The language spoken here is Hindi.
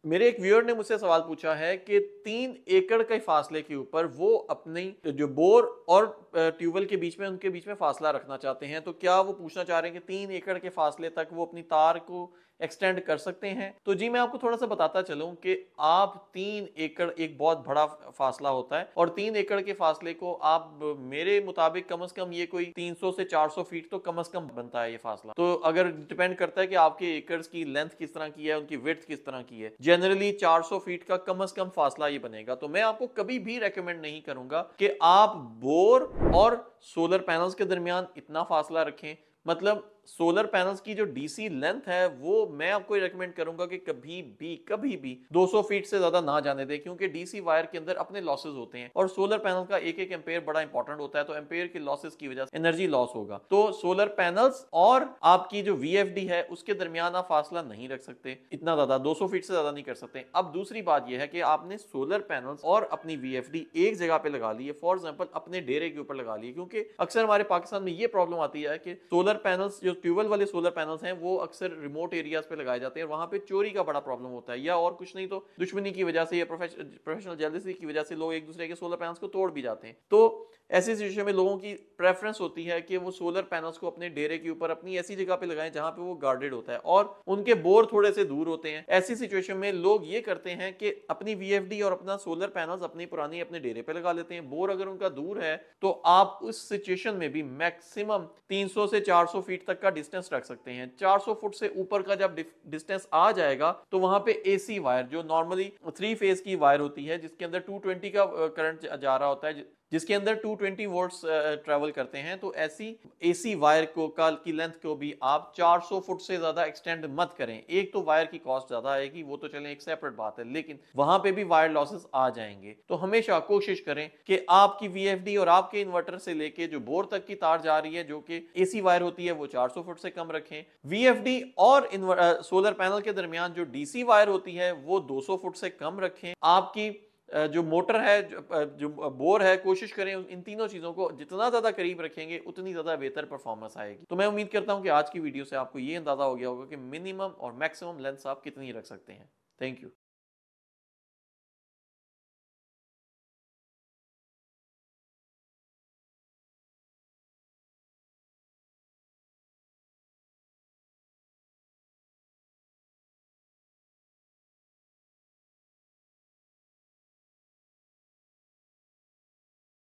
मेरे एक व्यूअर ने मुझसे सवाल पूछा है कि 3 एकड़ के फासले के ऊपर वो अपनी जो बोर और ट्यूबवेल के बीच में उनके बीच में फासला रखना चाहते हैं। तो क्या वो पूछना चाह रहे हैं कि 3 एकड़ के फासले तक वो अपनी तार को एक्सटेंड कर सकते हैं? तो जी मैं आपको थोड़ा सा बताता चलूं कि आप 3 एकड़ एक बहुत बड़ा फासला होता है और 3 एकड़ के फासले को आप मेरे मुताबिक कम से कम ये कोई 300 से 400 फीट तो कम से कम बनता है ये फासला। तो अगर डिपेंड करता है कि आपके एकर्स की लेंथ किस तरह की है, उनकी विड्थ किस तरह की है। जनरली 400 फीट का कम से कम फासला ये बनेगा। तो मैं आपको कभी भी रेकमेंड नहीं करूंगा कि आप बोर और सोलर पैनल्स के दरमियान इतना फासला रखें। मतलब सोलर पैनल्स की जो डीसी लेंथ है वो मैं आपको रेकमेंड करूंगा कि कभी भी 200 फीट से ज्यादा ना जाने दें, क्योंकि डीसी वायर के अंदर अपने लॉसेस होते हैं और सोलर पैनल का एक एक एम्पेयर बड़ा इंपॉर्टेंट होता है। तो एम्पेयर के लॉसेस की वजह से एनर्जी लॉस होगा। तो सोलर पैनल्स और आपकी जो वीएफडी है उसके दरमियान आप फासला नहीं रख सकते इतना ज्यादा, 200 फीट से ज्यादा नहीं कर सकते। अब दूसरी बात यह है कि आपने सोलर पैनल्स और अपनी वीएफडी एक जगह पे लगा ली है, फॉर एग्जांपल अपने डेरे के ऊपर लगा ली है, क्योंकि अक्सर हमारे पाकिस्तान में ये प्रॉब्लम आती है कि सोलर पैनल्स जो ट्यूबवेल वाले सोलर पैनल्स हैं वो अक्सर रिमोट एरियाज पे लगाए जाते हैं और वहां पे चोरी का बड़ा प्रॉब्लम होता है, या और कुछ नहीं तो दुश्मनी की वजह से या प्रोफेशनल जेलसी की वजह से लोग एक दूसरे के सोलर पैनल्स को तोड़ भी जाते हैं। तो ऐसी सिचुएशन में लोगों की प्रेफरेंस होती है कि वो सोलर पैनल्स को अपने डेरे के ऊपर अपनी ऐसी जगह पे लगाएं जहां पे वो गार्डेड होता है और उनके बोर थोड़े से दूर होते हैं। ऐसी सिचुएशन में लोग ये करते हैं कि अपनी वीएफडी और अपना सोलर पैनल्स अपनी पुरानी अपने डेरे पे लगा लेते हैं। बोर अगर उनका दूर है तो आप उस सिचुएशन में भी मैक्सिमम 300 से 400 फीट तक का डिस्टेंस रख सकते हैं। 400 फुट से ऊपर का जब डिस्टेंस आ जाएगा तो वहां पे एसी वायर जो नॉर्मली 3 फेज की वायर होती है जिसके अंदर 220 का करंट जा रहा होता है, जिसके अंदर 220 वोल्ट्स ट्रेवल करते हैं, तो ऐसी एसी वायर को की लेंथ को भी आप 400 फुट से ज्यादा एक्सटेंड मत करें। एक तो वायर की कॉस्ट ज्यादा आएगी, वो तो चलें एक सेपरेट बात है, लेकिन वहां पे भी वायर लॉसेस आ जाएंगे। तो हमेशा कोशिश करें कि आपकी वीएफडी और आपके इन्वर्टर से लेके जो बोर तक की तार जा रही है जो कि एसी वायर होती है वो 400 फुट से कम रखें। वीएफडी और सोलर पैनल के दरमियान जो डीसी वायर होती है वो 200 फुट से कम रखें। आपकी जो मोटर है जो बोर है, कोशिश करें इन तीनों चीजों को जितना ज्यादा करीब रखेंगे उतनी ज्यादा बेहतर परफॉर्मेंस आएगी। तो मैं उम्मीद करता हूं कि आज की वीडियो से आपको ये अंदाजा हो गया होगा कि मिनिमम और मैक्सिमम लेंथ आप कितनी रख सकते हैं। Thank you.